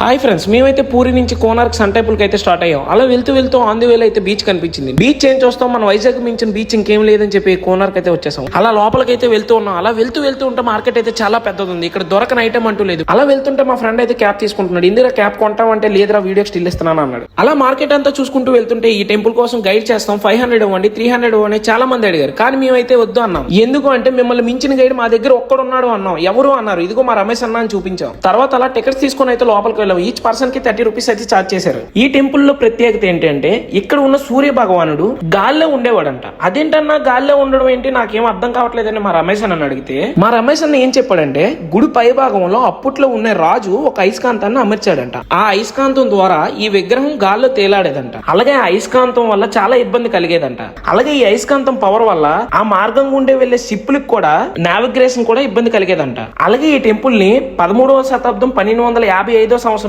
Hi friends, మేమైతే పూరి నుంచి Konark sun temple కి అయితే స్టార్ట్ అయ్యాం. అలా వెళ్తూ ఆన్ ది వేలో అయితే బీచ్ కనిపించింది. బీచ్ ఏం చూస్తాం, మన వైజాగ్ మించిన బీచ్ ఇంకేం లేదని చెప్పి కోనార్క్ అయితే వచ్చేసాం. అలా లోపలికైతే వెళ్తూ ఉన్నాం. అలా వెళ్తూ ఉంటే మార్కెట్ అయితే చాలా పెద్దది ఉంది. ఇక్కడ దొరకని ఐటమ్ అంటూ లేదు. అలా వెళ్తుంటే మా ఫ్రెండ్ అయితే క్యాప్ తీసుకుంటున్నాడు. ఇందిరా క్యాప్ కొంటామంటే లేదురా, వీడియో స్టిల్ ఇస్తున్నాను అన్నాడు. అలా మార్కెట్ అంతా చూసుకుంటూ వెళ్తుంటే ఈ టెంపుల్ కోసం గైడ్ చేస్తాం, 500 ఇవ్వండి, 300 ఇవ్వండి చాలా మంది అడిగారు. కానీ మేమైతే వద్దు అన్నాం. ఎందుకు అంటే మిమ్మల్ని మించిన గైడ్ మా దగ్గర ఒక్కడున్నాడు అన్నాం. ఎవరు అన్నారు, ఇదిగో మా రమేష్ అన్న అని చూపించాం. తర్వాత అలా టికెట్స్ తీసుకుని అయితే లోపలికి వెళ్ళాం. ఈచ్ పర్సన్ కి 30 రూపీస్ అయితే ఛార్జ్ చేశారు. ఈ టెంపుల్ లో ప్రత్యేకత ఏంటంటే ఇక్కడ ఉన్న సూర్య భగవానుడు గాల్లో ఉండేవాడంట. అదేంటన్నా గాల్లో ఉండడం ఏంటి, నాకేం అర్థం కావట్లేదని మా రమేష్ అన్న అడిగితే, మా రమేష్ అన్న ఏం చెప్పాడంటే గుడి పై భాగంలో అప్పట్లో ఉన్న రాజు ఒక అయస్కాంతాన్ని అమర్చాడంట. ఆ అయస్కాంతం ద్వారా ఈ విగ్రహం గాల్లో తేలాడేదంట. అలాగే ఆ అయస్కాంతం వల్ల చాలా ఇబ్బంది కలిగేదంట. అలాగే ఈ అయస్కాంతం పవర్ వల్ల ఆ మార్గం గుండే వెళ్లే షిప్పులకు కూడా నావిగేషన్ కూడా ఇబ్బంది కలిగేదంట. అలాగే ఈ టెంపుల్ ని 13వ శతాబ్దం 1255వ సంవత్సరంలో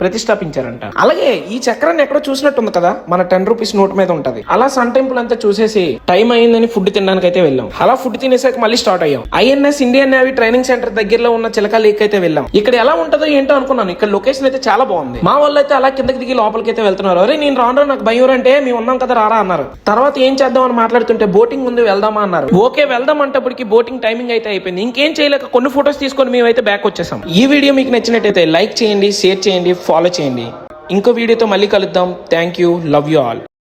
ప్రతిష్టాపించారంట. అలాగే ఈ చక్రాన్ని ఎక్కడో చూసినట్టుంది కదా, మన 10 రూపీస్ నోట్ మీద ఉంటది. అలా సన్ టెంపుల్ అంతా చూసేసి టైం అయిందని ఫుడ్ తినడానికి అయితే వెళ్ళాం. అలా ఫుడ్ తినేసాక మళ్ళీ స్టార్ట్ అయ్యాం. INS Indian navy training centre దగ్గరలో ఉన్న చిలక లేక్ అయితే వెళ్ళాం. ఇక్కడ ఎలా ఉంటుందో ఏంటో అనుకున్నాను. ఇక్కడ లొకేషన్ అయితే చాలా బాగుంది. మా వాళ్ళు అయితే అలా కిందకి దిగి లోపలికి అయితే వెళ్తున్నారు. అరే నేను రాను, నాకు భయం అంటే మేము ఉన్నాం కదా రారా అన్నారు. తర్వాత ఏం చేద్దాం అని మాట్లాడుతుంటే బోటింగ్ ఉంది వెళ్దామా అన్నారు. ఓకే వెళ్దాం అంటప్పటికి బోటింగ్ టైమింగ్ అయితే అయిపోయింది. ఇంకేం చేయలేక కొన్ని ఫొటోస్ తీసుకొని మేమైతే బ్యాక్ వచ్చేసాం. ఈ వీడియో మీకు నచ్చినట్టయితే లైక్ చేయండి, షేర్ చేయండి, ఫాలో చేయండి. ఇంకో వీడియోతో మళ్ళీ కలుద్దాం. Thank you, love you all.